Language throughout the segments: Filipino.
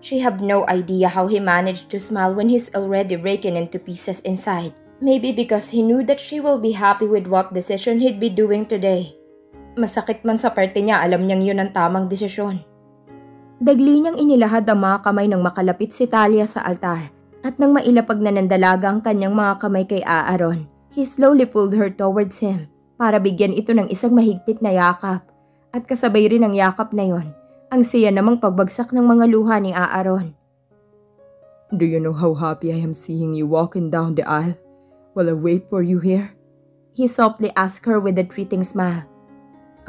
She had no idea how he managed to smile when he's already breaking into pieces inside. Maybe because he knew that she will be happy with what decision he'd be doing today. Masakit man sa parte niya, alam niyang yun ang tamang desisyon. Dagli niyang inilahad ang mga kamay nang makalapit si Talia sa altar. At nang mailapag na ng dalaga ang kanyang mga kamay kay Aaron, he slowly pulled her towards him para bigyan ito ng isang mahigpit na yakap. At kasabay rin ang yakap na yon, ang siya namang pagbagsak ng mga luha ni Aaron. Do you know how happy I am seeing you walking down the aisle while I wait for you here? He softly asked her with a treating smile.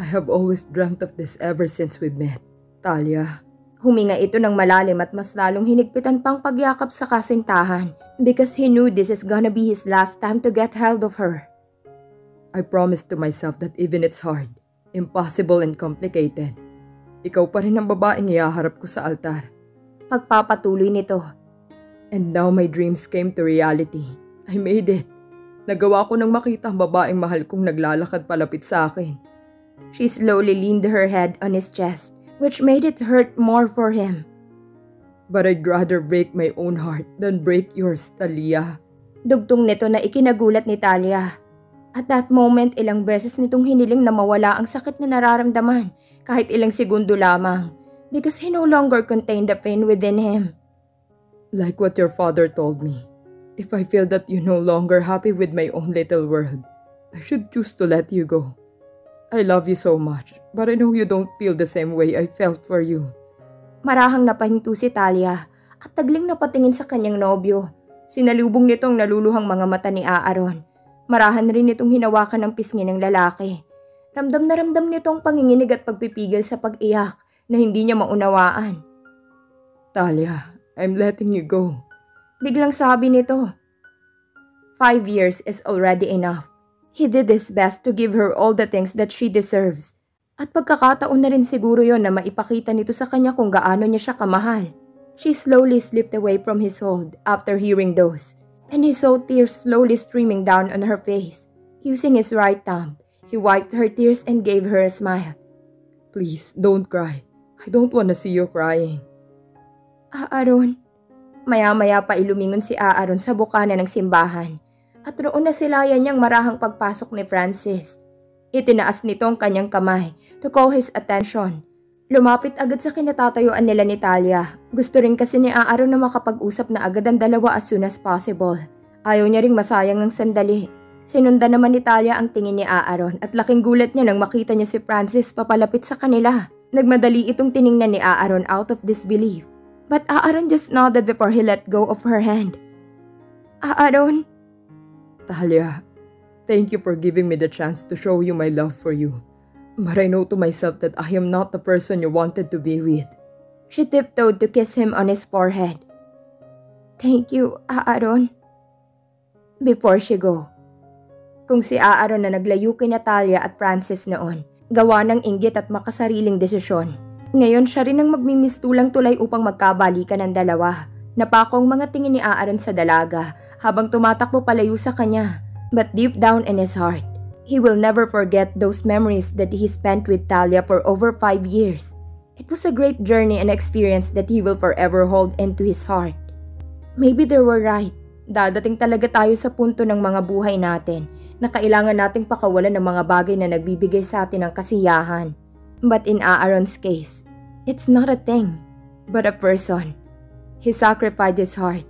I have always dreamt of this ever since we met, Talia. Huminga ito ng malalim at mas lalong hinigpitan pang pagyakap sa kasintahan because he knew this is gonna be his last time to get held of her. I promised to myself that even it's hard, impossible and complicated, ikaw pa rin ang babaeng ihaharap ko sa altar. Pagpapatuloy nito. And now my dreams came to reality. I made it. Nagawa ko nang makita ang babaeng mahal kong naglalakad palapit sa akin. She slowly leaned her head on his chest, which made it hurt more for him. But I'd rather break my own heart than break yours, Talia. Dugtong nito na ikinagulat ni Talia. At that moment, ilang beses nitong hiniling na mawala ang sakit na nararamdaman kahit ilang segundo lamang because he no longer contained the pain within him. Like what your father told me, if I feel that you're no longer happy with my own little world, I should choose to let you go. I love you so much, but I know you don't feel the same way I felt for you. Marahang napahinto si Talia at tagling napatingin sa kanyang nobyo. Sinalubong nitong naluluhang mga mata ni Aaron. Marahan rin nitong hinawakan ng pisngi ng lalaki. Ramdam na ramdam nitong panginginig at pagpipigil sa pag-iyak na hindi niya maunawaan. Talia, I'm letting you go. Biglang sabi nito. 5 years is already enough. He did his best to give her all the things that she deserves. At pagkakataon na rin siguro yon na maipakita nito sa kanya kung gaano niya siya kamahal. She slowly slipped away from his hold after hearing those. And he saw tears slowly streaming down on her face. Using his right thumb, he wiped her tears and gave her a smile. Please, don't cry. I don't want to see you crying. Aaron. Maya-maya pa ilumingon si Aaron sa bukana ng simbahan. At roon na silayan niyang marahang pagpasok ni Francis. Itinaas nito ang kanyang kamay to call his attention. Lumapit agad sa kinatatayuan nila ni Talia. Gusto rin kasi ni Aaron na makapag-usap na agad ang dalawa as soon as possible. Ayaw niya ring masayang ang sandali. Sinundan naman ni Talia ang tingin ni Aaron at laking gulat niya nang makita niya si Francis papalapit sa kanila. Nagmadali itong tiningnan ni Aaron out of disbelief. But Aaron just nodded before he let go of her hand. Aaron? Talia, thank you for giving me the chance to show you my love for you. But I know to myself that I am not the person you wanted to be with. She tiptoed to kiss him on his forehead. Thank you, Aaron. Before she go. Kung si Aaron na naglayo kay Natalia at Francis noon, gawa ng inggit at makasariling desisyon. Ngayon siya rin ang magmimistulang tulay upang magkabalikan ng dalawa. Napakong mga tingin ni Aaron sa dalaga habang tumatakbo palayo sa kanya. But deep down in his heart, he will never forget those memories that he spent with Talia for over 5 years. It was a great journey and experience that he will forever hold into his heart. Maybe they were right. Dadating talaga tayo sa punto ng mga buhay natin na kailangan nating pakawalan ng mga bagay na nagbibigay sa atin ng kasiyahan. But in Aaron's case, it's not a thing, but a person. He sacrificed his heart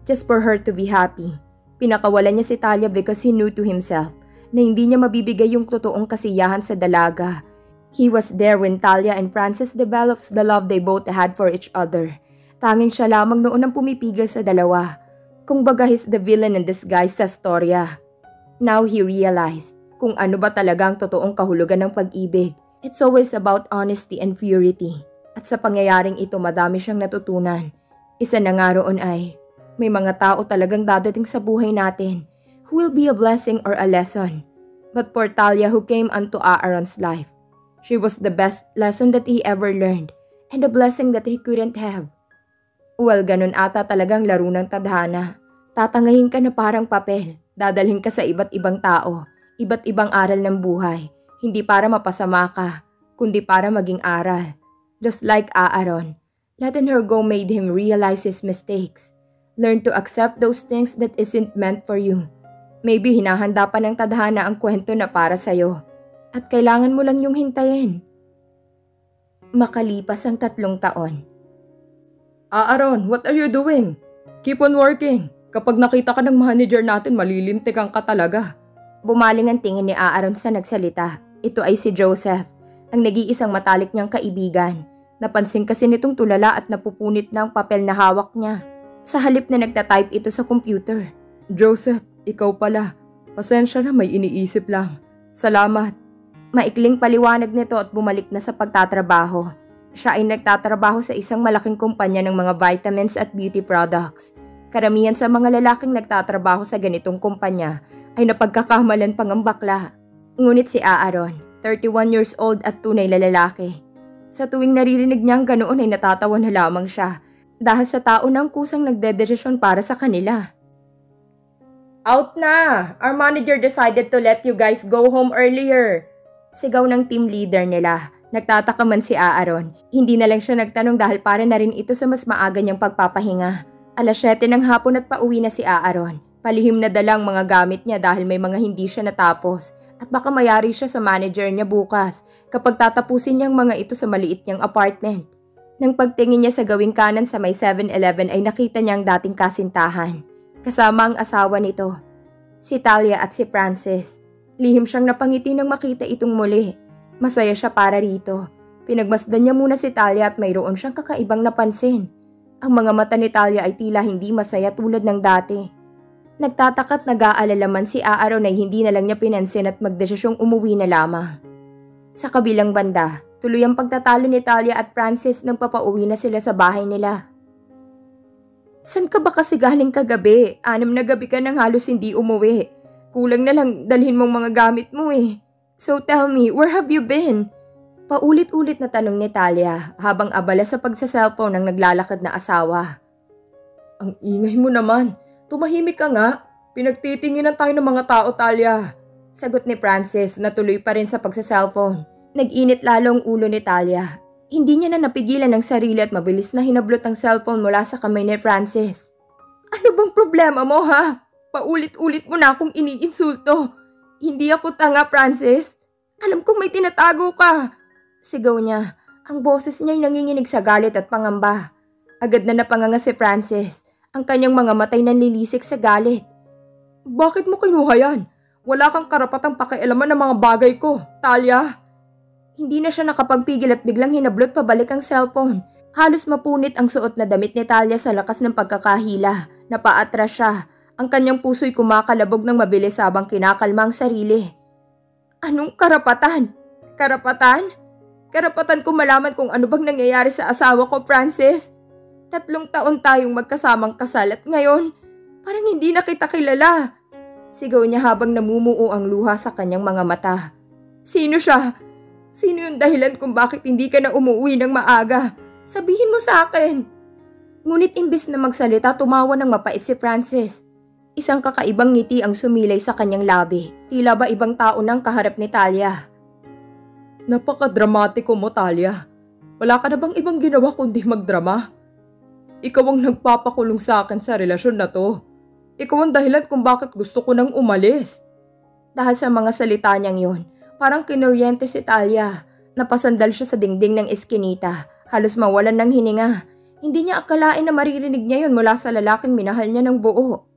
just for her to be happy. Pinakawalan niya si Talia because he knew to himself na hindi niya mabibigay yung totoong kasiyahan sa dalaga. He was there when Talia and Francis develops the love they both had for each other. Tanging siya lamang noon ang pumipigil sa dalawa. Kung baga he's the villain in disguise sa storya. Now he realized kung ano ba talaga ang totoong kahulugan ng pag-ibig. It's always about honesty and purity. At sa pangyayaring ito madami siyang natutunan. Isa na nga roon ay, may mga tao talagang dadating sa buhay natin who will be a blessing or a lesson. But poor Talia who came unto Aaron's life, she was the best lesson that he ever learned and a blessing that he couldn't have. Well, ganun ata talagang laro ng tadhana. Tatangahin ka na parang papel, dadalhin ka sa iba't ibang tao, iba't ibang aral ng buhay, hindi para mapasama ka, kundi para maging aral. Just like Aaron, letting her go made him realize his mistakes. Learn to accept those things that isn't meant for you. Maybe hinahanda pa ng tadhana ang kwento na para sa'yo. At kailangan mo lang yung hintayin. Makalipas ang 3 taon. Aaron, what are you doing? Keep on working. Kapag nakita ka ng manager natin, malilintikan ka talaga. Bumaling ang tingin ni Aaron sa nagsalita. Ito ay si Joseph, ang nag-iisang matalik niyang kaibigan. Napansin kasi nitong tulala at napupunit na ang papel na hawak niya. Sa halip na nagtatype ito sa computer. Joseph, ikaw pala. Pasensya na, may iniisip lang. Salamat. Maikling paliwanag nito at bumalik na sa pagtatrabaho. Siya ay nagtatrabaho sa isang malaking kumpanya ng mga vitamins at beauty products. Karamihan sa mga lalaking nagtatrabaho sa ganitong kumpanya ay napagkakamalan pang ang bakla. Ngunit si Aaron, 31 years old at tunay na lalaki. Sa tuwing naririnig niyang ganoon ay natatawa na lamang siya dahil sa tao ng kusang nagdedesisyon para sa kanila. Out na! Our manager decided to let you guys go home earlier. Sigaw ng team leader nila. Nagtataka man si Aaron. Hindi na lang siya nagtanong dahil para na rin ito sa mas maaga niyang pagpapahinga. 7:00 ng hapon at pauwi na si Aaron. Palihim na dalang mga gamit niya dahil may mga hindi siya natapos. At baka mayari siya sa manager niya bukas kapag tatapusin niyang mga ito sa maliit niyang apartment. Nang pagtingin niya sa gawing kanan sa may 7-Eleven ay nakita niya ang dating kasintahan. Kasama ang asawa nito, si Talia at si Francis. Lihim siyang napangiti nang makita itong muli. Masaya siya para rito. Pinagmasdan niya muna si Talia at mayroon siyang kakaibang napansin. Ang mga mata ni Talia ay tila hindi masaya tulad ng dati. Nagtataka at nag-aalala man si Aaron ay hindi na lang niya pinansin at magdesisyong umuwi na lamang. Sa kabilang banda, tuloy ang pagtatalo ni Talia at Francis nang papauwi na sila sa bahay nila. San ka ba kasi galing kagabi? 6 na gabi ka nang halos hindi umuwi. Kulang na lang dalhin mong mga gamit mo eh. So tell me, where have you been? Paulit-ulit na tanong ni Talia habang abala sa pagsa-cellphone ng naglalakad na asawa. Ang ingay mo naman. Tumahimik ka nga. Pinagtitinginan tayo ng mga tao, Talia. Sagot ni Francis na tuloy pa rin sa pagsa-cellphone. Nag-init lalo ang ulo ni Talia. Hindi niya na napigilan ang sarili at mabilis na hinablot ang cellphone mula sa kamay ni Francis. Ano bang problema mo ha? Paulit-ulit mo na akong iniinsulto. Hindi ako tanga, Francis. Alam kong may tinatago ka. Sigaw niya. Ang boses niya ay nanginginig sa galit at pangamba. Agad na napanganga si Francis. Ang kanyang mga matay nanlilisik sa galit. Bakit mo kinuha yan? Wala kang karapatang pakialaman ng mga bagay ko, Talia. Hindi na siya nakapagpigil at biglang hinablot pabalik ang cellphone. Halos mapunit ang suot na damit ni Talia sa lakas ng pagkakahila. Napaatras siya. Ang kanyang puso'y kumakalabog ng mabilis habang kinakalma ang sarili. Anong karapatan? Karapatan? Karapatan ko malaman kung ano bang nangyayari sa asawa ko, Francis. 3 taon tayong magkasamang kasal at ngayon, parang hindi na kita kilala. Sigaw niya habang namumuo ang luha sa kanyang mga mata. Sino siya? Sino yung dahilan kung bakit hindi ka na umuwi ng maaga? Sabihin mo sa akin. Ngunit imbis na magsalita, tumawa ng mapait si Francis. Isang kakaibang ngiti ang sumilay sa kanyang labi. Tila ba ibang tao nang kaharap ni Talia. Napaka-dramatiko mo, Talia. Wala ka na bang ibang ginawa kundi magdrama? Ikaw ang nagpapakulong sa akin sa relasyon na to. Ikaw ang dahilan kung bakit gusto ko nang umalis. Dahil sa mga salita niyang yun, parang kinuryente si Talia. Napasandal siya sa dingding ng eskinita. Halos mawalan ng hininga. Hindi niya akalain na maririnig niya yun mula sa lalaking minahal niya ng buo.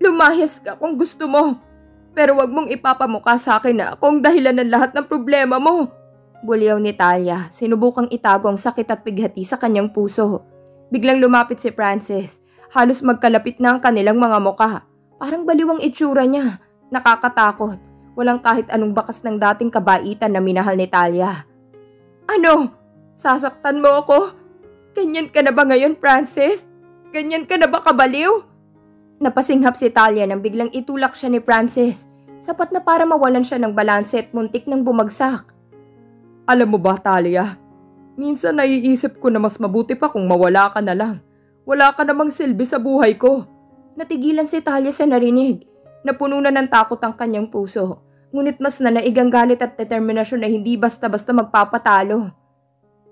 Lumayas ka kung gusto mo. Pero wag mong ipapamukha sa akin na akong dahilan ng lahat ng problema mo. Buliyaw ni Talia. Sinubukang itago ang sakit at pighati sa kanyang puso. Biglang lumapit si Francis. Halos magkalapit na ang kanilang mga muka. Parang baliwang itsura niya. Nakakatakot. Walang kahit anong bakas ng dating kabaitan na minahal ni Talia. Ano? Sasaktan mo ako? Ganyan ka na ba ngayon, Francis? Ganyan ka na ba kabaliw? Napasinghap si Talia nang biglang itulak siya ni Francis. Sapat na para mawalan siya ng balanse at muntik nang bumagsak. Alam mo ba, Talia? Minsan naiisip ko na mas mabuti pa kung mawala ka na lang. Wala ka namang silbi sa buhay ko. Natigilan si Talia sa narinig. Napuno na ng takot ang kanyang puso. Ngunit mas nanaigang galit at determinasyon na hindi basta-basta magpapatalo.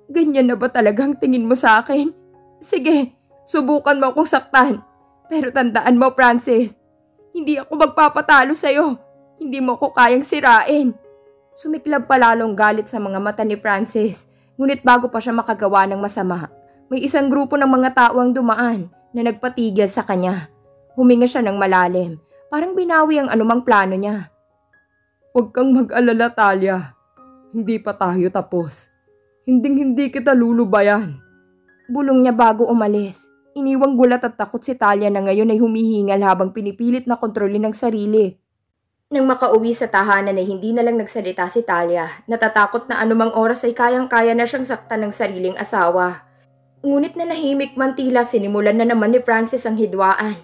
Ganyan na ba talagang tingin mo sa akin? Sige, subukan mo akong saktan. Pero tandaan mo, Francis, hindi ako magpapatalo sa'yo. Hindi mo ako kayang sirain. Sumiklab pa lalong galit sa mga mata ni Francis. Ngunit bago pa siya makagawa ng masama, may isang grupo ng mga tao ang dumaan na nagpatigil sa kanya. Huminga siya ng malalim, parang binawi ang anumang plano niya. Huwag kang mag-alala, Talia. Hindi pa tayo tapos. Hinding-hindi kita lulubayan. Bulong niya bago umalis. Iniwang gulat at takot si Talia na ngayon ay humihingal habang pinipilit na kontrolin ang sarili. Nang makauwi sa tahanan ay hindi na lang nagsalita si Talia. Natatakot na anumang oras ay kayang-kaya na siyang saktan ng sariling asawa. Ngunit na nahimik man tila sinimulan na naman ni Francis ang hidwaan.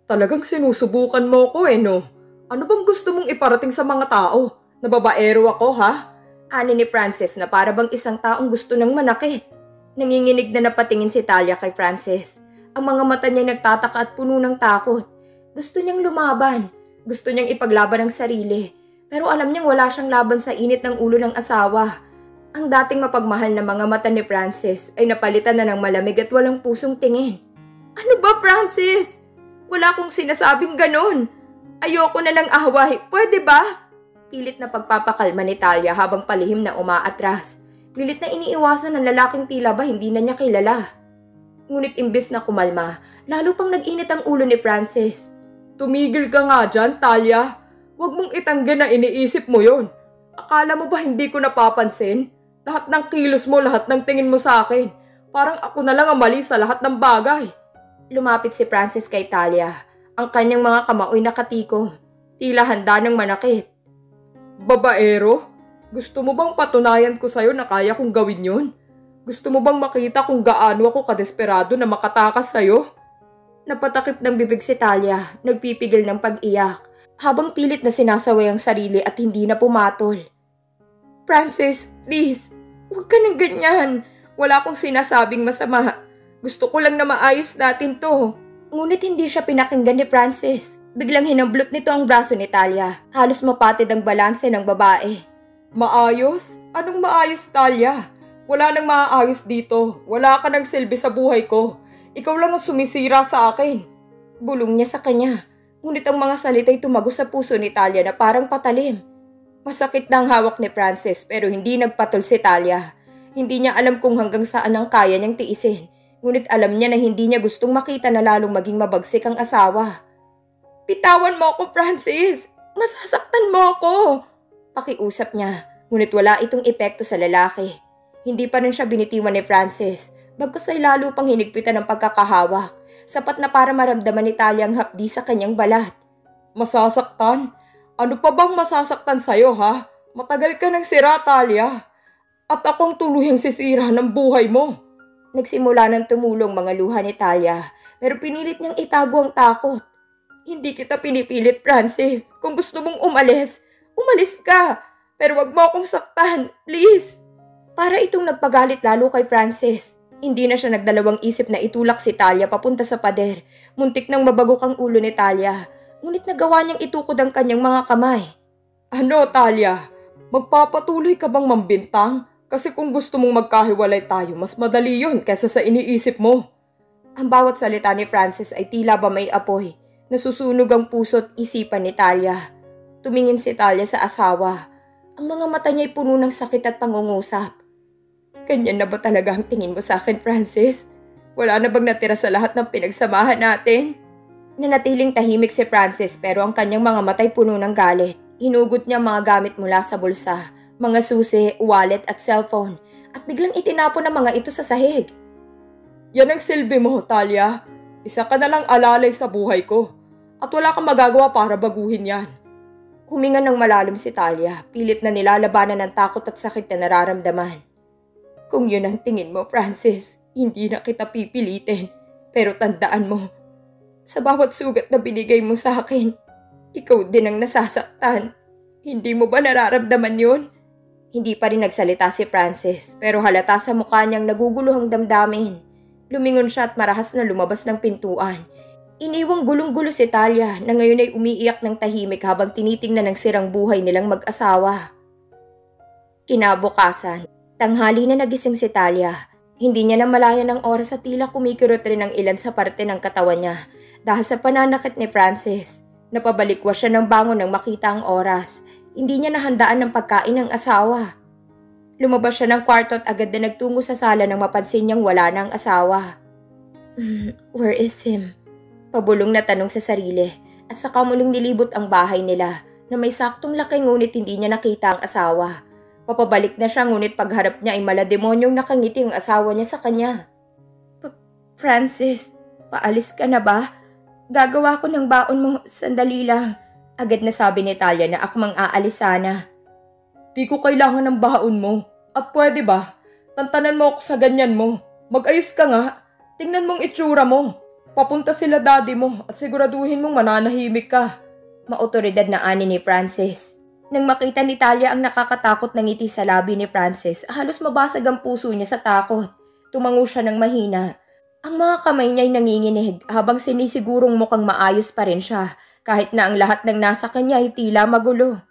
Talagang sinusubukan mo ko no? Ano bang gusto mong iparating sa mga tao? Nababaero ako ha? Ani ni Francis na para bang isang taong gusto nang manakit. Nanginginig na napatingin si Talia kay Francis. Ang mga mata niya nagtataka at puno ng takot. Gusto niyang lumaban. Gusto niyang ipaglaban ang sarili. Pero alam niyang wala siyang laban sa init ng ulo ng asawa. Ang dating mapagmahal na mga mata ni Francis ay napalitan na ng malamig at walang pusong tingin. Ano ba, Francis? Wala kong sinasabing ganon. Ayoko na ng away. Pwede ba? Pilit na pagpapakalma ni Talia habang palihim na umaatras. Pilit na iniiwasan ng lalaking tila ba hindi na niya kilala. Ngunit imbes na kumalma, lalo pang nag-init ang ulo ni Francis. Tumigil ka nga dyan, Talia. Huwag mong itanggi na iniisip mo yon. Akala mo ba hindi ko napapansin? Lahat ng kilos mo, lahat ng tingin mo sa akin. Parang ako na lang ang mali sa lahat ng bagay. Lumapit si Francis kay Talia. Ang kanyang mga kamaoy nakatikom. Tila handa ng manakit. Babaero? Gusto mo bang patunayan ko sa'yo na kaya kong gawin yun? Gusto mo bang makita kung gaano ako kadesperado na makatakas sa'yo? Napatakip ng bibig si Talia, nagpipigil ng pag-iyak, habang pilit na sinasaway ang sarili at hindi na pumatol. Francis, please, huwag ka nang ganyan. Wala akong sinasabing masama. Gusto ko lang na maayos natin to. Ngunit hindi siya pinakinggan ni Francis. Biglang hinamblot nito ang braso ni Talia. Halos mapatid ang balanse ng babae. Maayos? Anong maayos, Talia? Wala nang maayos dito. Wala ka nang silbi sa buhay ko. Ikaw lang ang sumisira sa akin. Bulong niya sa kanya. Ngunit ang mga salita'y tumago sa puso ni Talia na parang patalim. Masakit na ang hawak ni Francis pero hindi nagpatol si Talia. Hindi niya alam kung hanggang saan ang kaya niyang tiisin. Ngunit alam niya na hindi niya gustong makita na lalong maging mabagsik ang asawa. Bitawan mo ako, Francis! Masasaktan mo ako! Pakiusap niya. Ngunit wala itong epekto sa lalaki. Hindi pa rin siya binitiwan ni Francis. Bagkus ay lalo pang hinigpitan ng pagkakahawak, sapat na para maramdaman ni Talia ang hapdi sa kanyang balat. Masasaktan? Ano pa bang masasaktan sa'yo, ha? Matagal ka ng sira, Talia. At akong tuluyang sisira ng buhay mo. Nagsimula ng tumulong mga luha ni Talia, pero pinilit niyang itago ang takot. Hindi kita pinipilit, Francis. Kung gusto mong umalis, umalis ka. Pero wag mo akong saktan, please. Para itong nagpagalit lalo kay Francis. Hindi na siya nagdalawang isip na itulak si Talia papunta sa pader. Muntik nang mabagok ang ulo ni Talia. Ngunit nagawa niyang itukod ang kanyang mga kamay. Ano, Talia? Magpapatuloy ka bang mambintang? Kasi kung gusto mong magkahiwalay tayo, mas madali yun kaysa sa iniisip mo. Ang bawat salita ni Francis ay tila ba may apoy. Nasusunog ang puso't isipan ni Talia. Tumingin si Talia sa asawa. Ang mga mata niya'y puno ng sakit at pangungusap. Ganyan na ba talaga ang tingin mo sa akin, Francis? Wala na bang natira sa lahat ng pinagsamahan natin? Nanatiling tahimik si Francis pero ang kanyang mga matay puno ng galit. Hinugot niya mga gamit mula sa bulsa, mga susi, wallet at cellphone at biglang itinapon ang mga ito sa sahig. Yan ang silbi mo, Talia. Isa ka na lang alalay sa buhay ko at wala kang magagawa para baguhin yan. Huminga ng malalim si Talia, pilit na nilalabanan ng takot at sakit na nararamdaman. Kung yun ang tingin mo, Francis, hindi na kita pipilitin. Pero tandaan mo, sa bawat sugat na binigay mo sa akin, Ikaw din ang nasasaktan. Hindi mo ba nararamdaman yun? Hindi pa rin nagsalita si Francis pero halata sa mukha niyang naguguluhang damdamin. Lumingon siya at marahas na lumabas ng pintuan. Iniwang gulong-gulo si Talia na ngayon ay umiiyak ng tahimik habang tinitingnan ng sirang buhay nilang mag-asawa. Kinabukasan, tanghali na nagising si Talia. Hindi niya namalayan ng oras at tila kumikirot rin ang ilan sa parte ng katawan niya dahil sa pananakit ni Francis. Napabalikwas siya ng bangon nang makita ang oras. Hindi niya nahandaan ng pagkain ng asawa. Lumabas siya ng kwarto at agad na nagtungo sa sala nang mapansin niyang wala na ang asawa. Where is him? Pabulong na tanong sa sarili at saka muling nilibot ang bahay nila na may saktong laki ngunit hindi niya nakita ang asawa. Papabalik na siya ngunit pagharap niya ay malademonyong nakangiti ang asawa niya sa kanya. Francis, paalis ka na ba? Gagawa ko ng baon mo, sandali lang. Agad na sabi ni Talia na akmang aalis sana. Di ko kailangan ng baon mo. At pwede ba? Tantanan mo ako sa ganyan mo. Mag-ayos ka nga. Tingnan mong itsura mo. Papunta sila daddy mo at siguraduhin mong mananahimik ka. Maotoridad na ani ni Francis. Nang makita ni Talia ang nakakatakot na ngiti sa labi ni Francis, halos mabasag ang puso niya sa takot. Tumango siya ng mahina. Ang mga kamay niya ay nanginginig habang sinisigurong mukhang maayos pa rin siya kahit na ang lahat ng nasa kanya ay tila magulo.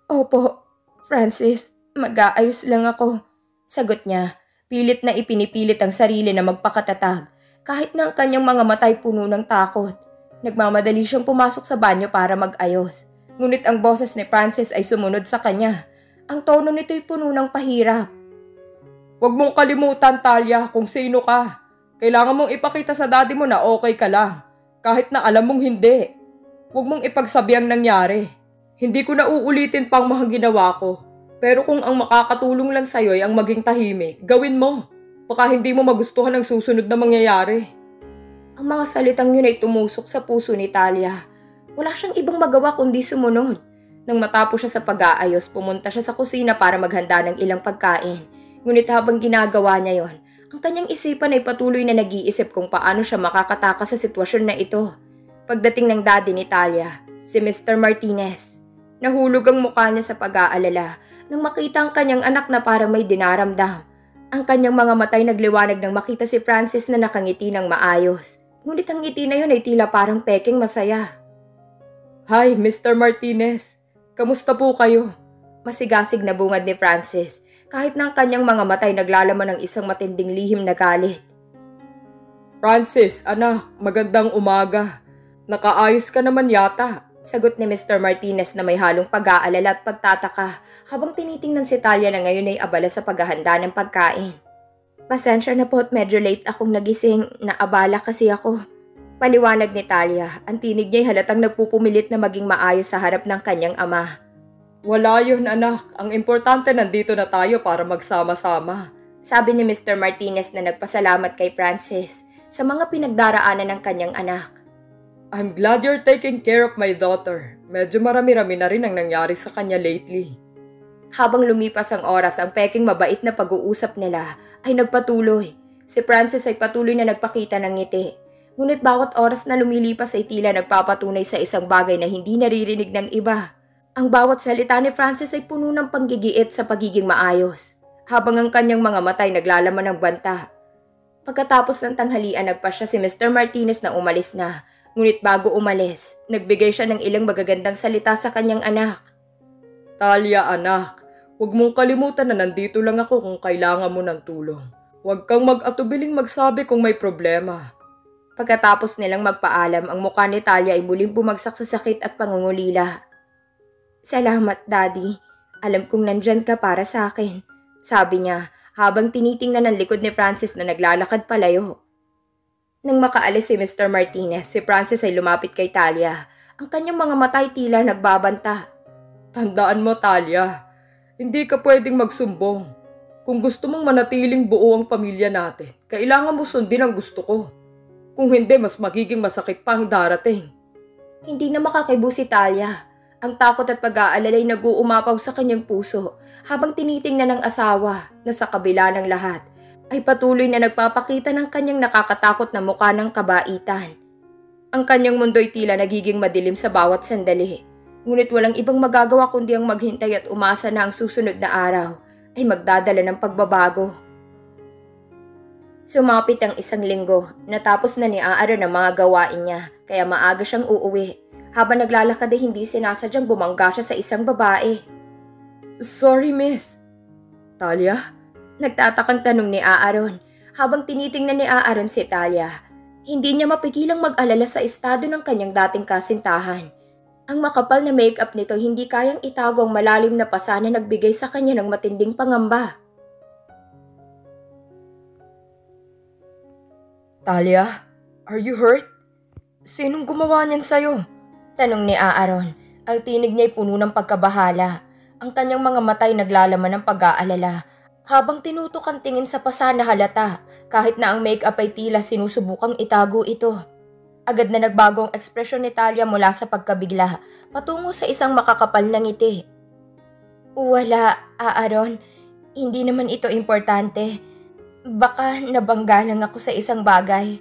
Opo, Francis, mag-aayos lang ako. Sagot niya, pilit na ipinipilit ang sarili na magpakatatag kahit na ang kanyang mga matay puno ng takot. Nagmamadali siyang pumasok sa banyo para mag-ayos. Ngunit ang boses ni Francis ay sumunod sa kanya. Ang tono nito'y puno ng pahirap. Huwag mong kalimutan, Talia, kung sino ka. Kailangan mong ipakita sa daddy mo na okay ka lang. Kahit na alam mong hindi. Huwag mong ipagsabi ang nangyari. Hindi ko na uulitin pang mga ginawa ko. Pero kung ang makakatulong lang sa'yo ay ang maging tahimik, gawin mo. Baka hindi mo magustuhan ang susunod na mangyayari. Ang mga salitang yun ay tumusok sa puso ni Talia. Wala siyang ibang magawa kundi sumunod. Nang matapos siya sa pag-aayos, pumunta siya sa kusina para maghanda ng ilang pagkain. Ngunit habang ginagawa niya yon, ang kanyang isipan ay patuloy na nag-iisip kung paano siya makakatakas sa sitwasyon na ito. Pagdating ng daddy ni Talia, si Mr. Martinez, nahulog ang mukha niya sa pag-aalala nang makita ang kanyang anak na parang may dinaramdam. Ang kanyang mga matay nagliwanag nang makita si Francis na nakangiti ng maayos. Ngunit ang ngiti na yun ay tila parang peking masaya. Hi, Mr. Martinez. Kamusta po kayo? Masigasig na bungad ni Francis kahit na ang kanyang mga matay naglalaman ng isang matinding lihim na galit. Francis, anak, magandang umaga. Nakaayos ka naman yata. Sagot ni Mr. Martinez na may halong pag-aalala at pagtataka habang tinitingnan si Talia na ngayon ay abala sa paghahanda ng pagkain. Pasensya na po at medyo late akong nagising, naabala kasi ako. Paliwanag ni Talia, ang tinig niya ay halatang nagpupumilit na maging maayos sa harap ng kanyang ama. Wala yun, anak. Ang importante nandito na tayo para magsama-sama. Sabi ni Mr. Martinez na nagpasalamat kay Francis sa mga pinagdaraanan ng kanyang anak. I'm glad you're taking care of my daughter. Medyo marami-rami na rin ang nangyari sa kanya lately. Habang lumipas ang oras, ang peking mabait na pag-uusap nila ay nagpatuloy. Si Francis ay patuloy na nagpakita ng ngiti. Ngunit bawat oras na lumilipas ay tila nagpapatunay sa isang bagay na hindi naririnig ng iba. Ang bawat salita ni Francis ay puno ng panggigiit sa pagiging maayos, habang ang kanyang mga matay naglalaman ng banta. Pagkatapos ng tanghalian, nagpasya si Mr. Martinez na umalis na. Ngunit bago umalis, nagbigay siya ng ilang magagandang salita sa kanyang anak. Talia, anak, huwag mong kalimutan na nandito lang ako kung kailangan mo ng tulong. Huwag kang mag-atubiling magsabi kung may problema. Pagkatapos nilang magpaalam, ang mukha ni Talia ay muling bumagsak sa sakit at pangungulila. Salamat, Daddy. Alam kong nandyan ka para sa akin, sabi niya habang tinitingnan ang likod ni Francis na naglalakad palayo. Nang makaalis si Mr. Martinez, si Francis ay lumapit kay Talia. Ang kanyang mga mata ay tila nagbabanta. Tandaan mo, Talia, hindi ka pwedeng magsumbong. Kung gusto mong manatiling buo ang pamilya natin, kailangan mo sundin ang gusto ko. Kung hindi, mas magiging masakit pa ang darating. Hindi na makakibo si Talia. Ang takot at pag-aalala ay nag-uumapaw sa kanyang puso habang tinitingnan ng asawa na sa kabila ng lahat ay patuloy na nagpapakita ng kanyang nakakatakot na mukha ng kabaitan. Ang kanyang mundo'y tila nagiging madilim sa bawat sandali. Ngunit walang ibang magagawa kundi ang maghintay at umasa na ang susunod na araw ay magdadala ng pagbabago. Sumapit ang isang linggo, natapos na ni Aaron ang mga gawain niya, kaya maaga siyang uuwi. Habang naglalakad ay hindi sinasadyang bumangga siya sa isang babae. Sorry, miss. Talia? Nagtatakang tanong ni Aaron. Habang tinitingnan ni Aaron si Talia, hindi niya mapigilang mag-alala sa estado ng kanyang dating kasintahan. Ang makapal na make-up nito hindi kayang itago ang malalim na pasa na nagbigay sa kanya ng matinding pangamba. Talia, are you hurt? Sinong gumawa niyan sa'yo? Tanong ni Aaron. Ang tinig niya'y puno ng pagkabahala. Ang kanyang mga matay naglalaman ng pag-aalala. Habang tinutok ang tingin sa pasa na halata, kahit na ang make-up ay tila sinusubukang itago ito. Agad na nagbago ang ekspresyon ni Talia mula sa pagkabigla, patungo sa isang makakapal na ngiti. Wala, Aaron. Hindi naman ito importante. Baka nabangga lang ako sa isang bagay.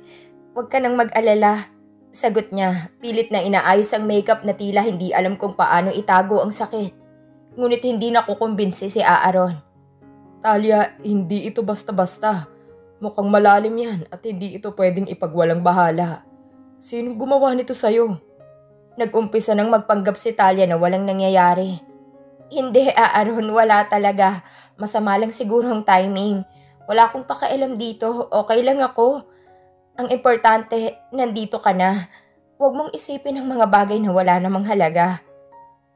Huwag ka nang mag-alala. Sagot niya, pilit na inaayos ang makeup na tila hindi alam kung paano itago ang sakit. Ngunit hindi nakukumbinsi si Aaron. Talia, hindi ito basta-basta. Mukhang malalim yan at hindi ito pwedeng ipagwalang bahala. Sinong gumawa nito sa'yo? Nag-umpisa nang magpanggap si Talia na walang nangyayari. Hindi, Aaron, wala talaga. Masama lang siguro ang timing. Wala akong pakialam dito, okay lang ako. Ang importante, nandito ka na. Huwag mong isipin ang mga bagay na wala namang halaga.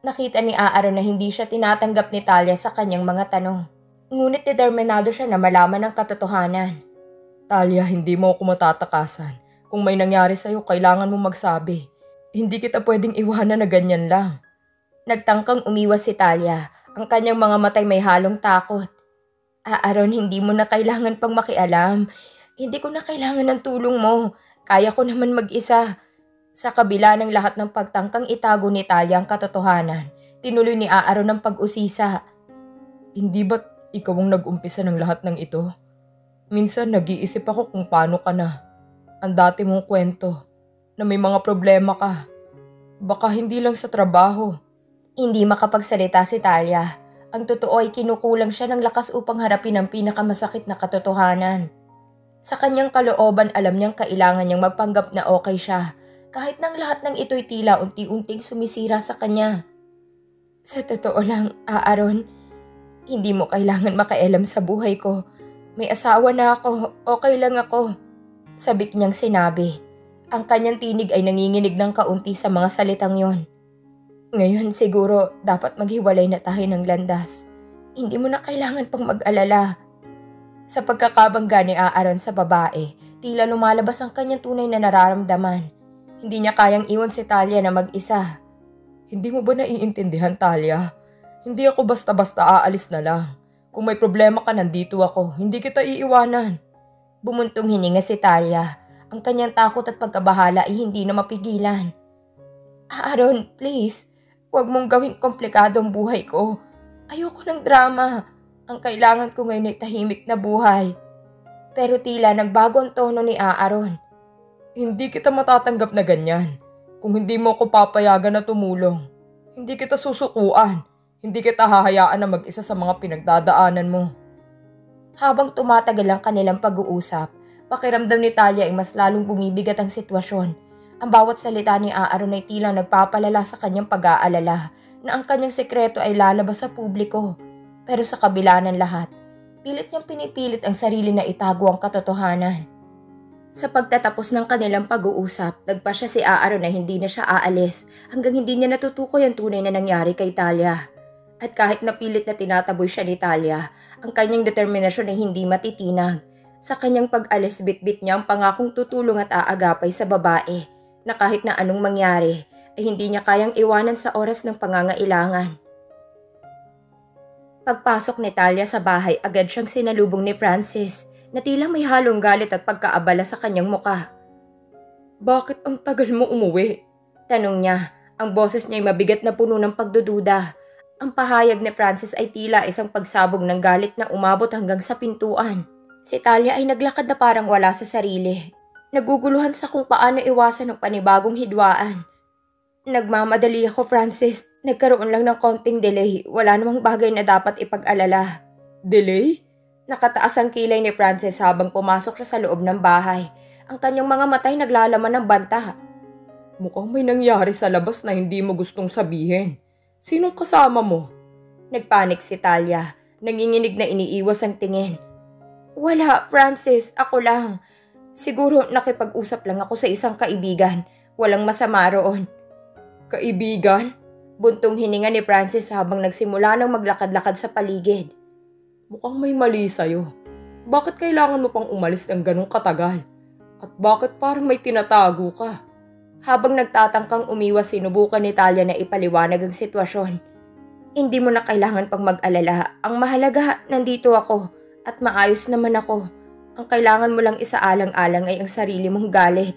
Nakita ni Aaron na hindi siya tinatanggap ni Talia sa kanyang mga tanong. Ngunit determinado siya na malaman ang katotohanan. Talia, hindi mo ako matatakasan. Kung may nangyari sa'yo, kailangan mo magsabi. Hindi kita pwedeng iwanan na ganyan lang. Nagtangkang umiwas si Talia. Ang kanyang mga matay may halong takot. Aaron, hindi mo na kailangan pang makialam. Hindi ko na kailangan ng tulong mo. Kaya ko naman mag-isa. Sa kabila ng lahat ng pagtangkang itago ni Talia ang katotohanan, tinuloy ni Aaron ang pag-usisa. Hindi ba't ikaw ang nag-umpisa ng lahat ng ito? Minsan nag-iisip ako kung paano ka na. Ang dati mong kwento, na may mga problema ka. Baka hindi lang sa trabaho. Hindi makapagsalita si Talia. Ang totoo ay kinukulang siya ng lakas upang harapin ang pinakamasakit na katotohanan. Sa kanyang kalooban, alam niyang kailangan niyang magpanggap na okay siya, kahit nang lahat ng ito'y tila unti-unting sumisira sa kanya. Sa totoo lang, Aaron, hindi mo kailangan makialam sa buhay ko. May asawa na ako, okay lang ako. Sabik niyang sinabi. Ang kanyang tinig ay nanginginig ng kaunti sa mga salitang yon. Ngayon siguro dapat maghiwalay na tayo ng landas. Hindi mo na kailangan pang mag-alala. Sa pagkakabangga ni Aaron sa babae, tila lumalabas ang kanyang tunay na nararamdaman. Hindi niya kayang iwan si Talia na mag-isa. Hindi mo ba naiintindihan, Talia? Hindi ako basta-basta aalis na lang. Kung may problema ka, nandito ako. Hindi kita iiwanan. Bumuntong hininga si Talia. Ang kanyang takot at pagkabahala ay hindi na mapigilan. Aaron, please. Huwag mong gawing komplikado ang buhay ko. Ayoko ng drama. Ang kailangan ko ngayon ay tahimik na buhay. Pero tila nagbago ang tono ni Aaron. Hindi kita matatanggap na ganyan. Kung hindi mo ako papayagan na tumulong, hindi kita susukuan. Hindi kita hahayaan na mag-isa sa mga pinagdadaanan mo. Habang tumatagal ang kanilang pag-uusap, pakiramdam ni Talia ay mas lalong bumibigat ang sitwasyon. Ang bawat salita ni Aaron ay tila nagpapalala sa kanyang pag-aalala na ang kanyang sekreto ay lalabas sa publiko. Pero sa kabila ng lahat, pilit niyang pinipilit ang sarili na itago ang katotohanan. Sa pagtatapos ng kanilang pag-uusap, nagpasya si Aaron na hindi na siya aalis hanggang hindi niya natutukoy ang tunay na nangyari kay Talia. At kahit napilit na tinataboy siya ni Talia, ang kanyang determinasyon ay hindi matitinag. Sa kanyang pag-alis, bitbit niya ang pangakong tutulong at aagapay sa babae na kahit na anong mangyari ay hindi niya kayang iwanan sa oras ng pangangailangan. Pagpasok ni Talia sa bahay, agad siyang sinalubong ni Francis na tila may halong galit at pagkaabala sa kanyang muka. Bakit ang tagal mo umuwi? Tanong niya. Ang boses niya ay mabigat na puno ng pagdududa. Ang pahayag ni Francis ay tila isang pagsabog ng galit na umabot hanggang sa pintuan. Si Talia ay naglakad na parang wala sa sarili. Naguguluhan sa kung paano iwasan ang panibagong hidwaan. Nagmamadali ako, Francis. Nagkaroon lang ng konting delay. Wala namang bagay na dapat ipag-alala. Delay? Nakataas ang kilay ni Francis habang pumasok siya sa loob ng bahay. Ang kanyang mga matay naglalaman ng banta. Mukhang may nangyari sa labas na hindi mo gustong sabihin. Sinong kasama mo? Nagpanik si Talia. Nanginginig na iniiwas ang tingin. Wala, Francis. Ako lang. Siguro nakipag-usap lang ako sa isang kaibigan. Walang masama roon. Kaibigan? Buntong hininga ni Francis habang nagsimula ng maglakad-lakad sa paligid. Mukhang may mali sa'yo. Bakit kailangan mo pang umalis ng ganong katagal? At bakit parang may tinatago ka? Habang nagtatangkang umiwas, sinubukan ni Talia na ipaliwanag ang sitwasyon. Hindi mo na kailangan pang mag-alala. Ang mahalaga, nandito ako at maayos naman ako. Ang kailangan mo lang isaalang-alang ay ang sarili mong galit.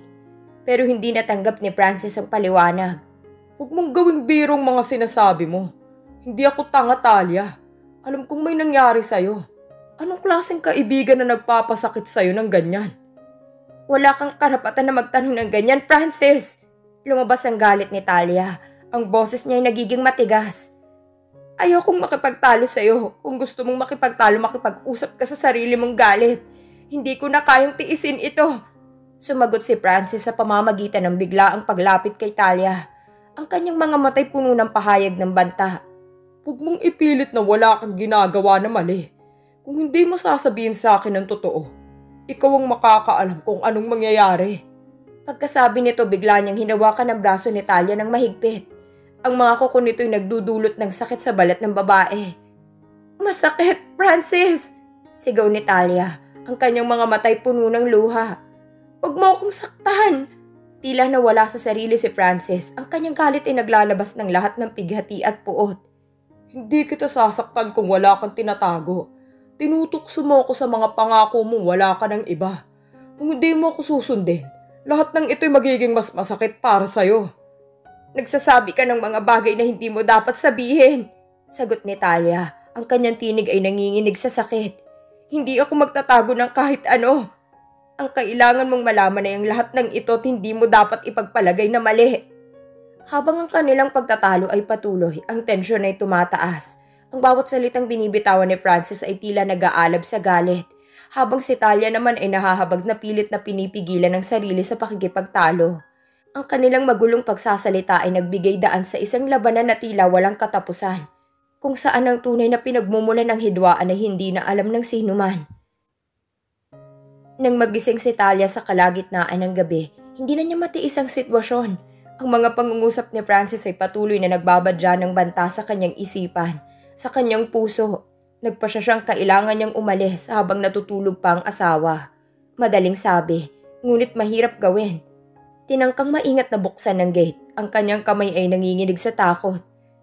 Pero hindi natanggap ni Francis ang paliwanag. Huwag mong gawing birong mga sinasabi mo. Hindi ako tanga, Talia. Alam kong may nangyari sa'yo. Anong klaseng kaibigan na nagpapasakit sa'yo ng ganyan? Wala kang karapatan na magtanong ng ganyan, Francis. Lumabas ang galit ni Talia. Ang boses niya ay nagiging matigas. Ayokong makipagtalo sa'yo. Kung gusto mong makipagtalo, makipag-usap ka sa sarili mong galit. Hindi ko na kayang tiisin ito. Sumagot si Francis sa pamamagitan ng biglaang paglapit kay Talia. Ang kanyang mga matay puno ng pahayag ng banta. Huwag mong ipilit na wala kang ginagawa na mali. Kung hindi mo sasabihin sa akin ang totoo, ikaw ang makakaalam kung anong mangyayari. Pagkasabi nito, bigla niyang hinawakan ang braso ni Talia ng mahigpit. Ang mga kuko nito'y nagdudulot ng sakit sa balat ng babae. Masakit, Francis! Sigaw ni Talia. Ang kanyang mga matay puno ng luha. Huwag mo akong saktan! Tila nawala sa sarili si Francis. Ang kanyang galit ay naglalabas ng lahat ng pighati at puot. Hindi kita sasaktan kung wala kang tinatago. Tinutukso mo ako sa mga pangako mo, wala ka ng iba. Kung hindi mo ako susundin, lahat ng ito'y magiging mas masakit para sa'yo. Nagsasabi ka ng mga bagay na hindi mo dapat sabihin. Sagot ni Talia. Ang kanyang tinig ay nanginginig sa sakit. Hindi ako magtatago ng kahit ano. Ang kailangan mong malaman ay ang lahat ng ito at hindi mo dapat ipagpalagay na mali. Habang ang kanilang pagtatalo ay patuloy, ang tensyon ay tumataas. Ang bawat salitang binibitawan ni Francis ay tila nag-aalab sa galit. Habang si Talia naman ay nahahabag na pilit na pinipigilan ng sarili sa pakikipagtalo. Ang kanilang magulong pagsasalita ay nagbigay daan sa isang labanan na tila walang katapusan. Kung saan ang tunay na pinagmumulan ng hidwaan ay hindi na alam ng sino man. Nang magising si Talia sa kalagitnaan ng gabi, hindi na niya matiis ang sitwasyon. Ang mga pangungusap ni Francis ay patuloy na nagbabadya ng banta sa kanyang isipan, sa kanyang puso. Nagpa siyang kailangan niyang umalis habang natutulog pa ang asawa. Madaling sabi, ngunit mahirap gawin. Tinangkang maingat na buksan ng gate. Ang kanyang kamay ay nanginginig sa takot.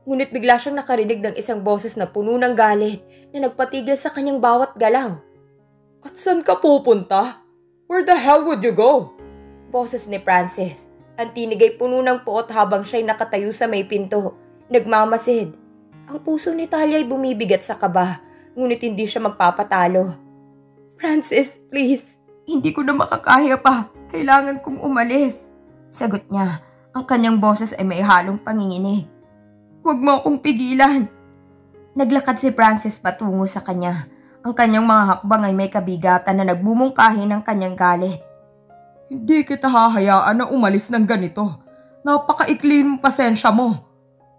Ngunit bigla siyang nakarinig ng isang boses na puno ng galit na nagpatigil sa kanyang bawat galaw. At saan ka pupunta? Where the hell would you go? Boses ni Francis. Ang tinig ay puno ng puot habang siya'y nakatayo sa may pinto. Nagmamasid. Ang puso ni Talia ay bumibigat sa kaba, ngunit hindi siya magpapatalo. Francis, please. Hindi ko na makakaya pa. Kailangan kong umalis. Sagot niya. Ang kanyang boses ay may halong panginginig. Huwag mo akong pigilan. Naglakad si Francis patungo sa kanya. Ang kanyang mga hakbang ay may kabigatan na nagbumungkahi ng kanyang galit. Hindi kita hahayaan na umalis ng ganito. Napakaikli ng pasensya mo.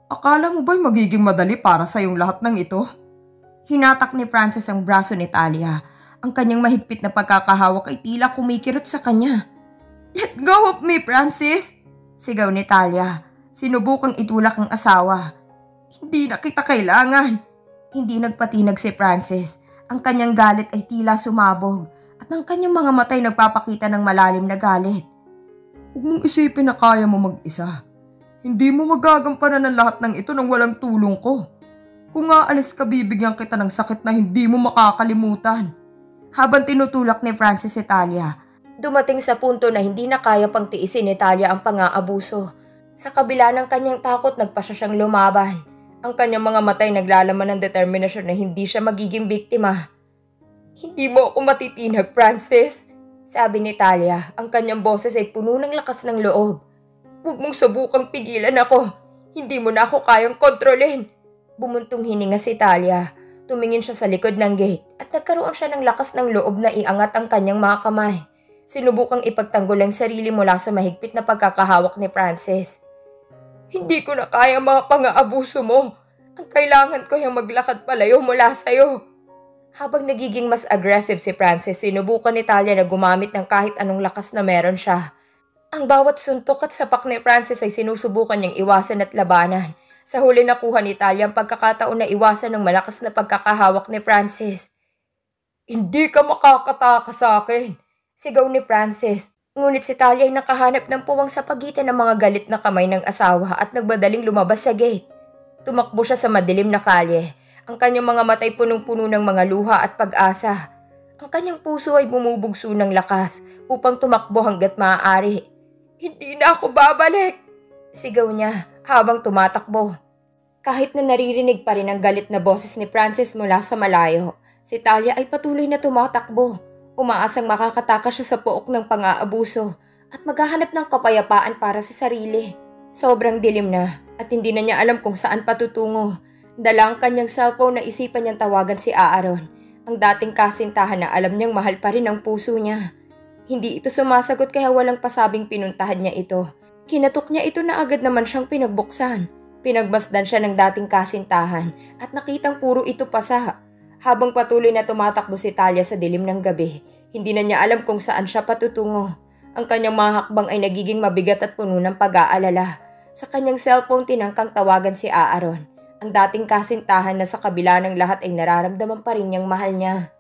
Akala mo ba'y magiging madali para sa iyong lahat ng ito? Hinatak ni Francis ang braso ni Talia. Ang kanyang mahigpit na pagkakahawak ay tila kumikirot sa kanya. Let go of me, Francis! Sigaw ni Talia. Sinubukang itulak ang asawa. Hindi na kita kailangan. Hindi nagpatinag si Francis. Ang kanyang galit ay tila sumabog at ang kanyang mga matay nagpapakita ng malalim na galit. Huwag mong isipin na kaya mo mag-isa. Hindi mo magagampanan ng lahat ng ito nang walang tulong ko. Kung aalis ka, bibigyan kita ng sakit na hindi mo makakalimutan. Habang tinutulak ni Francis si Talia, dumating sa punto na hindi na kaya pang tiisin ni Talia ang pang-aabuso. Sa kabila ng kanyang takot, nagpasya siyang lumaban. Ang kanyang mga matay naglalaman ng determinasyon na hindi siya magiging biktima. Hindi mo ako matitinag, Francis. Sabi ni Talia, ang kanyang boses ay puno ng lakas ng loob. Huwag mong subukang pigilan ako. Hindi mo na ako kayang kontrolin. Bumuntong hininga si Talia. Tumingin siya sa likod ng gate at nagkaroon siya ng lakas ng loob na iangat ang kanyang mga kamay. Sinubukang ipagtanggol ang sarili mula sa mahigpit na pagkakahawak ni Francis. Hindi ko na kaya mga pang-aabuso mo. Ang kailangan ko yung maglakad palayo mula sa'yo. Habang nagiging mas aggressive si Francis, sinubukan ni Talia na gumamit ng kahit anong lakas na meron siya. Ang bawat suntok at sapak ni Francis ay sinusubukan niyang iwasan at labanan. Sa huli nakuha ni Talia ang pagkakataon na iwasan ng malakas na pagkakahawak ni Francis. Hindi ka makakataka sa akin, sigaw ni Francis. Ngunit si Talia ay nakahanap ng puwang sa pagitan ng mga galit na kamay ng asawa at nagbadaling lumabas sa gate. Tumakbo siya sa madilim na kalye. Ang kanyang mga matay punong-puno ng mga luha at pag-asa. Ang kanyang puso ay bumubugso ng lakas upang tumakbo hanggat maaari. Hindi na ako babalik! Sigaw niya habang tumatakbo. Kahit na naririnig pa rin ang galit na boses ni Francis mula sa malayo, si Talia ay patuloy na tumatakbo. Umaasang makakatakas siya sa pook ng pang-aabuso at maghahanap ng kapayapaan para sa sarili. Sobrang dilim na at hindi na niya alam kung saan patutungo. Dala ang kanyang cellphone na isipan niyang tawagan si Aaron, ang dating kasintahan na alam niyang mahal pa rin ang puso niya. Hindi ito sumasagot kaya walang pasabing pinuntahan niya ito. Kinatok niya ito na agad naman siyang pinagbuksan. Pinagmasdan siya ng dating kasintahan at nakitang puro ito pasa. Habang patuloy na tumatakbo si Talia sa dilim ng gabi, hindi na niya alam kung saan siya patutungo. Ang kanyang mga hakbang ay nagiging mabigat at puno ng pag-aalala. Sa kanyang cellphone tinangkang tawagan si Aaron, ang dating kasintahan na sa kabila ng lahat ay nararamdaman pa rin niyang mahal niya.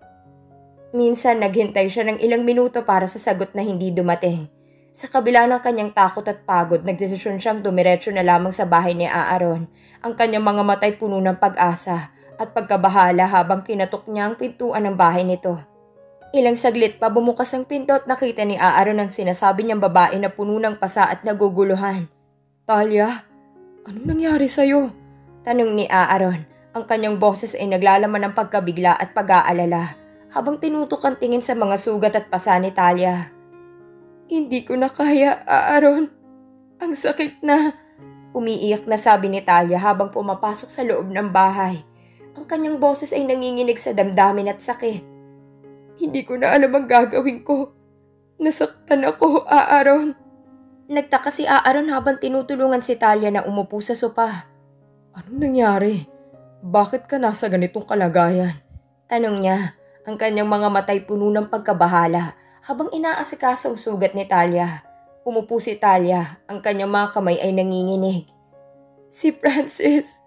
Minsan naghintay siya ng ilang minuto para sa sagot na hindi dumating. Sa kabila ng kanyang takot at pagod, nagdesisyon siyang dumiretso na lamang sa bahay ni Aaron. Ang kanyang mga matay puno ng pag-asa at pagkabahala habang kinatok niya ang pintuan ng bahay nito. Ilang saglit pa bumukas ang pinto at nakita ni Aaron ang sinasabi niyang babae na puno ng pasa at naguguluhan. Talia, anong nangyari sa'yo? Tanong ni Aaron. Ang kanyang boses ay naglalaman ng pagkabigla at pag-aalala habang tinutok ang tingin sa mga sugat at pasa ni Talia. Hindi ko na kaya, Aaron. Ang sakit na. Umiiyak na sabi ni Talia habang pumapasok sa loob ng bahay. Ang kanyang boses ay nanginginig sa damdamin at sakit. Hindi ko na alam ang gagawin ko. Nasaktan ako, Aaron. Nagtaka si Aaron habang tinutulungan si Talia na umupo sa sopa. Anong nangyari? Bakit ka nasa ganitong kalagayan? Tanong niya. Ang kanyang mga matay puno ng pagkabahala habang inaasikaso ang sugat ni Talia. Umupo si Talia. Ang kanyang mga kamay ay nanginginig. Si Francis.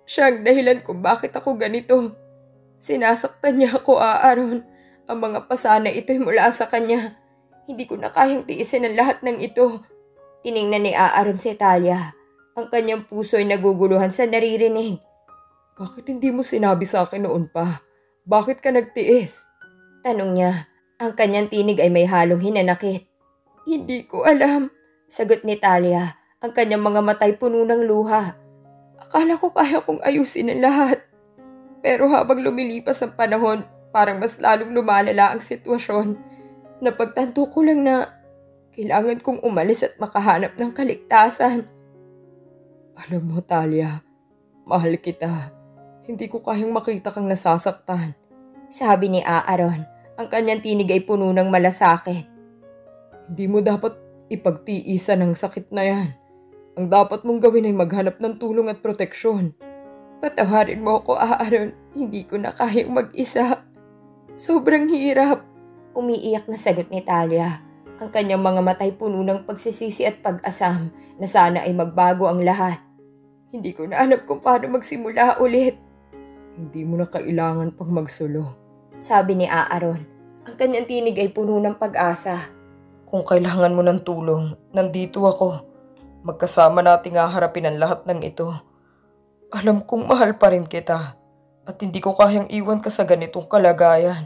Siya ang dahilan kung bakit ako ganito. Sinasaktan niya ako, Aaron. Ang mga pasana ito'y mula sa kanya. Hindi ko na kayang tiisin ang lahat ng ito. Tiningnan ni Aaron si Talia. Ang kanyang puso ay naguguluhan sa naririnig. Bakit hindi mo sinabi sa akin noon pa? Bakit ka nagtiis? Tanong niya. Ang kanyang tinig ay may halong hinanakit. Hindi ko alam. Sagot ni Talia. Ang kanyang mga matay puno ng luha. Akala ko kaya kong ayusin ang lahat. Pero habang lumilipas ang panahon, parang mas lalong lumalala ang sitwasyon. Napagtanto ko lang na kailangan kong umalis at makahanap ng kaligtasan. Alam mo, Talia, mahal kita. Hindi ko kayang makita kang nasasaktan. Sabi ni Aaron. Ang kanyang tinig ay puno ng malasakit. Hindi mo dapat ipagtiisan ang sakit na yan. Ang dapat mong gawin ay maghanap ng tulong at proteksyon. Patawarin mo ako, Aaron. Hindi ko na kayang mag-isa. Sobrang hirap. Umiiyak na sagot ni Talia. Ang kanyang mga matay puno ng pagsisisi at pag-asam na sana ay magbago ang lahat. Hindi ko na alam kung paano magsimula ulit. Hindi mo na kailangan pang magsulo. Sabi ni Aaron. Ang kanyang tinig ay puno ng pag-asa. Kung kailangan mo ng tulong, nandito ako. Magkasama nating haharapin ang lahat ng ito. Alam kong mahal pa rin kita at hindi ko kayang iwan ka sa ganitong kalagayan.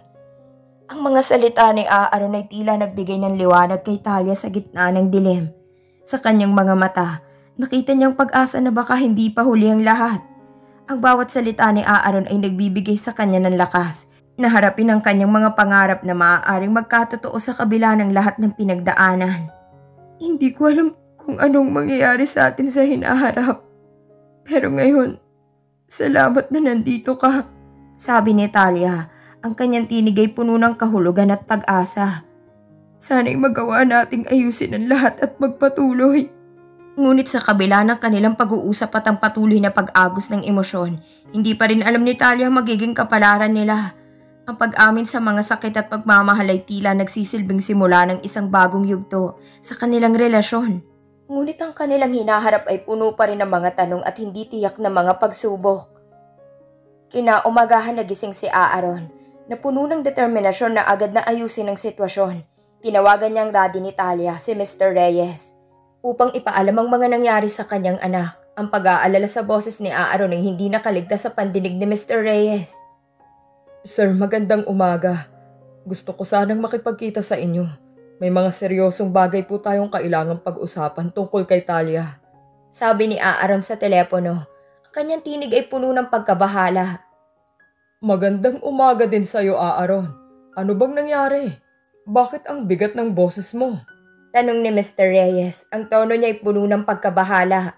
Ang mga salita ni Aaron ay tila nagbigay ng liwanag kay Talia sa gitna ng dilim. Sa kanyang mga mata, nakita niyang pag-asa na baka hindi pa huli ang lahat. Ang bawat salita ni Aaron ay nagbibigay sa kanya ng lakas na harapin ang kanyang mga pangarap na maaaring magkatotoo sa kabila ng lahat ng pinagdaanan. Hindi ko alam kung anong mangyayari sa atin sa hinaharap. Pero ngayon, salamat na nandito ka, sabi ni Talia. Ang kanyang tinig ay puno ng kahulugan at pag-asa. Sana'y magawa nating ayusin ang lahat at magpatuloy. Ngunit sa kabila ng kanilang pag-uusap at ang patuloy na pag-agos ng emosyon, hindi pa rin alam ni Talia ang magiging kapalaran nila. Ang pag-amin sa mga sakit at pagmamahal ay tila nagsisilbing simula ng isang bagong yugto sa kanilang relasyon. Ngunit ang kanilang hinaharap ay puno pa rin ng mga tanong at hindi tiyak na mga pagsubok. Kinaumagahan nagising si Aaron na puno ng determinasyon na agad na ayusin ang sitwasyon. Tinawagan niya ang daddy ni Talia, si Mr. Reyes, upang ipaalam ang mga nangyari sa kanyang anak. Ang pag-aalala sa boses ni Aaron ay hindi nakaligtas sa pandinig ni Mr. Reyes. Sir, magandang umaga. Gusto ko sanang makipagkita sa inyo. May mga seryosong bagay po tayong kailangang pag-usapan tungkol kay Talia, sabi ni Aaron sa telepono. Ang kanyang tinig ay puno ng pagkabahala. Magandang umaga din sa'yo, Aaron. Ano bang nangyari? Bakit ang bigat ng boses mo? Tanong ni Mr. Reyes. Ang tono niya ay puno ng pagkabahala.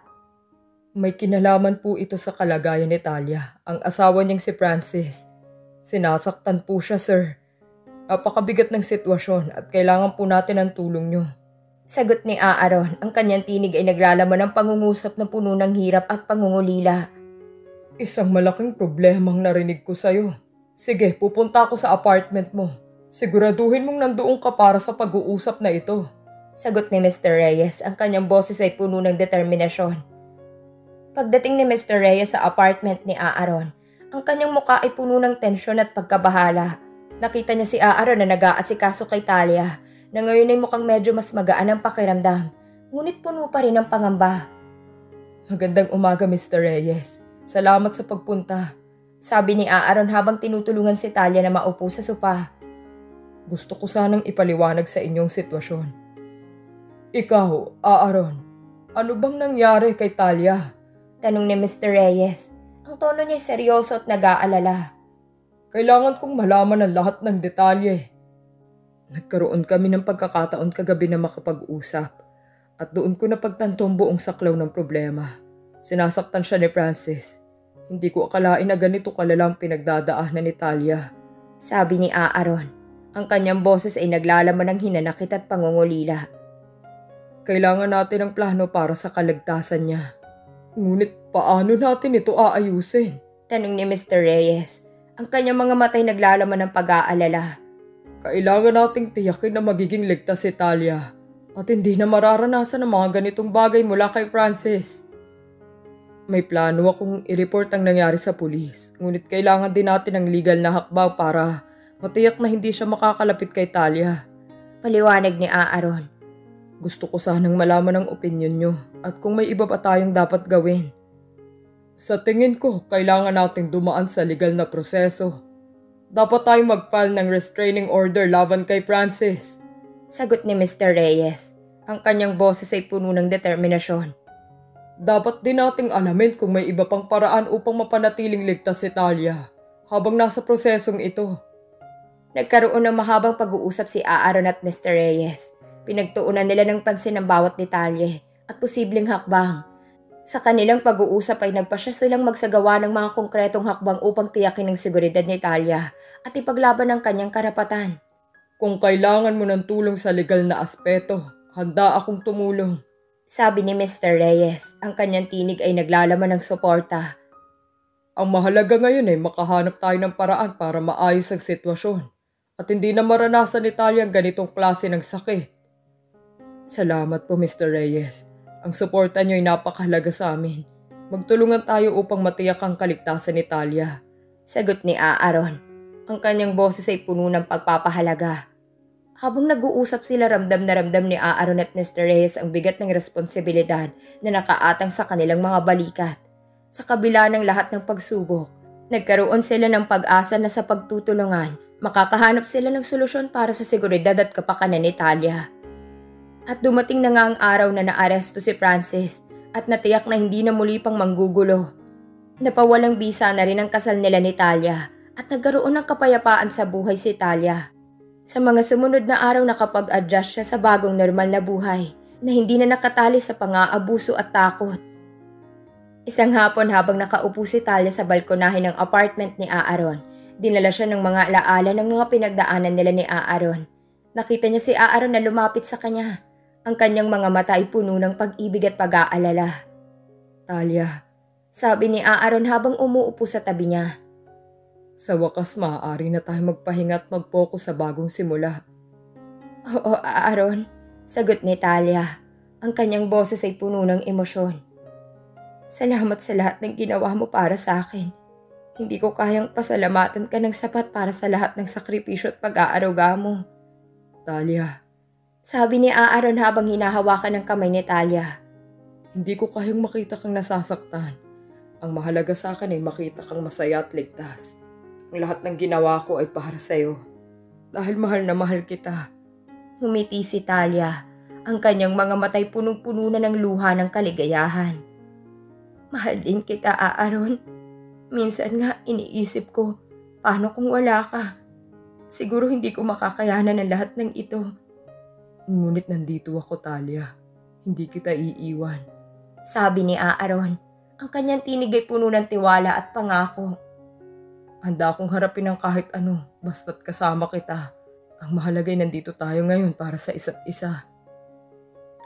May kinalaman po ito sa kalagayan ni Talia, ang asawa niyang si Francis. Sinasaktan po siya, sir. Napakabigat ng sitwasyon at kailangan po natin ang tulong niyo. Sagot ni Aaron. Ang kanyang tinig ay naglalaman ng pangungusap na puno ng hirap at pangungulila. Isang malaking problemang narinig ko sa'yo. Sige, pupunta ako sa apartment mo. Siguraduhin mong nandoon ka para sa pag-uusap na ito. Sagot ni Mr. Reyes. Ang kanyang boses ay puno ng determinasyon. Pagdating ni Mr. Reyes sa apartment ni Aaron, ang kanyang muka ay puno ng tensyon at pagkabahala. Nakita niya si Aaron na nag-aasikaso kay Talia, na ngayon ay mukhang medyo mas magaan ang pakiramdam, ngunit puno pa rin ng pangamba. Magandang umaga, Mr. Reyes. Salamat sa pagpunta, sabi ni Aaron habang tinutulungan si Talia na maupo sa sopa. Gusto ko sanang ipaliwanag sa inyong sitwasyon. Ikaw, Aaron, ano bang nangyari kay Talia? Tanong ni Mr. Reyes. Ang tono niya ay seryoso at nag-aalala. Kailangan kong malaman ang lahat ng detalye. Nagkaroon kami ng pagkakataon kagabi na makapag-usap at doon ko napagtanto ang buong saklaw ng problema. Sinasaktan siya ni Francis. Hindi ko akalain na ganito kalalang pinagdadaanan ni Talia, sabi ni Aaron. Ang kanyang boses ay naglalaman ng hinanakit at pangungulila. Kailangan natin ng plano para sa kaligtasan niya. Ngunit paano natin ito aayusin? Tanong ni Mr. Reyes. Ang kanyang mga matay naglalaman ng pag-aalala. Kailangan nating tiyakin na magiging ligtas si Talia at hindi na mararanasan ang mga ganitong bagay mula kay Francis. May plano akong i-report ang nangyari sa pulis, ngunit kailangan din natin ng legal na hakbang para matiyak na hindi siya makakalapit kay Talia. Paliwanag ni Aaron. Gusto ko sanang malaman ang opinyon nyo at kung may iba pa tayong dapat gawin. Sa tingin ko, kailangan nating dumaan sa legal na proseso. Dapat tayong mag-file ng restraining order laban kay Francis. Sagot ni Mr. Reyes. Ang kanyang boses ay puno ng determinasyon. Dapat din nating alamin kung may iba pang paraan upang mapanatiling ligtas si Talia habang nasa prosesong ito. Nagkaroon ng mahabang pag-uusap si Aaron at Mr. Reyes. Pinagtuunan nila ng pansin ang bawat detalye at posibleng hakbang. Sa kanilang pag-uusap ay nagpasya silang magsagawa ng mga konkretong hakbang upang tiyakin ang seguridad ni Talia at ipaglaban ang kanyang karapatan. Kung kailangan mo ng tulong sa legal na aspeto, handa akong tumulong, sabi ni Mr. Reyes. Ang kanyang tinig ay naglalaman ng suporta. Ang mahalaga ngayon ay makahanap tayo ng paraan para maayos ang sitwasyon at hindi na maranasan ni Talia ang ganitong klase ng sakit. Salamat po, Mr. Reyes. Ang suporta niyo ay napakahalaga sa amin. Magtulungan tayo upang matiyak ang kaligtasan ni Talia. Sagot ni Aaron. Ang kanyang boses ay puno ng pagpapahalaga. Habang nag-uusap sila, ramdam na ramdam ni Aaron at Mr. Reyes ang bigat ng responsibilidad na nakaatang sa kanilang mga balikat. Sa kabila ng lahat ng pagsubok, nagkaroon sila ng pag-asa na sa pagtutulungan, makakahanap sila ng solusyon para sa seguridad at kapakanan ni Talia. At dumating na nga ang araw na naaresto si Francis at natiyak na hindi na muli pang manggugulo. Napawalang bisa na rin ang kasal nila ni Talia at nagkaroon ng kapayapaan sa buhay si Talia. Sa mga sumunod na araw nakapag-adjust siya sa bagong normal na buhay na hindi na nakatali sa pang-aabuso at takot. Isang hapon habang nakaupo si Talia sa balkonahe ng apartment ni Aaron, dinala siya ng mga alaala ng mga pinagdaanan nila ni Aaron. Nakita niya si Aaron na lumapit sa kanya. Ang kanyang mga mata ay puno ng pag-ibig at pag-aalala. Talia, sabi ni Aaron habang umuupo sa tabi niya. Sa wakas maaari na tayo magpahinga at mag-focus sa bagong simula. Oo, Aaron, sagot ni Talia. Ang kanyang boses ay puno ng emosyon. Salamat sa lahat ng ginawa mo para sa akin. Hindi ko kayang pasalamatan ka ng sapat para sa lahat ng sakripisyo at pag-aaruga mo. Talia, sabi ni Aaron habang hinahawakan ng kamay ni Talia. Hindi ko kayang makita kang nasasaktan. Ang mahalaga sa akin ay makita kang masaya at ligtas. Ang lahat ng ginawa ko ay para sa'yo. Dahil mahal na mahal kita. Humiti si Talia. Ang kanyang mga matay punong-puno na ng luha ng kaligayahan. Mahal din kita, Aaron. Minsan nga iniisip ko, paano kung wala ka? Siguro hindi ko makakayanan ang lahat ng ito. Ngunit nandito ako, Talia. Hindi kita iiwan. Sabi ni Aaron. Ang kanyang tinig ay puno ng tiwala at pangako. Handa akong harapin ang kahit ano, basta't kasama kita. Ang mahalaga ay nandito tayo ngayon para sa isa't isa.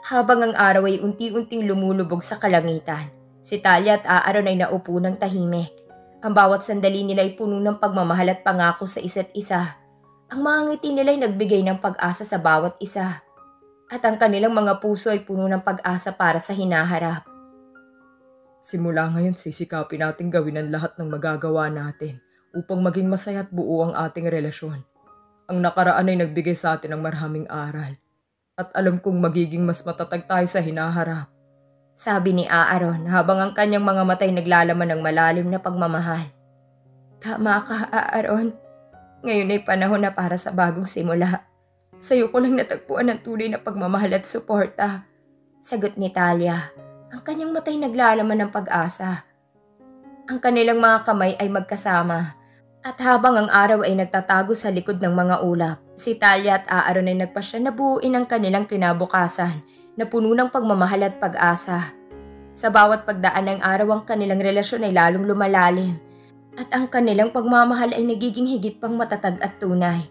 Habang ang araw ay unti-unting lumulubog sa kalangitan, si Talia at Aaron ay naupo ng tahimik. Ang bawat sandali nila ay puno ng pagmamahal at pangako sa isa't isa. Ang mga ngiti nila ay nagbigay ng pag-asa sa bawat isa. At ang kanilang mga puso ay puno ng pag-asa para sa hinaharap. Simula ngayon sisikapin natin gawin ang lahat ng magagawa natin upang maging masaya at buo ang ating relasyon. Ang nakaraan ay nagbigay sa atin ng maraming aral. At alam kong magiging mas matatag tayo sa hinaharap. Sabi ni Aaron habang ang kanyang mga matay naglalaman ng malalim na pagmamahal. Tama ka, Aaron. Ngayon ay panahon na para sa bagong simula. Sa'yo ko lang natagpuan ang tunay na pagmamahal at suporta. Sagot ni Talia. Ang kanyang matay naglalaman ng pag-asa. Ang kanilang mga kamay ay magkasama. At habang ang araw ay nagtatago sa likod ng mga ulap, si Talia at Aaron ay nagpasya na buuin ang kanilang kinabukasan na puno ng pagmamahal at pag-asa. Sa bawat pagdaan ng araw ang kanilang relasyon ay lalong lumalalim at ang kanilang pagmamahal ay nagiging higit pang matatag at tunay.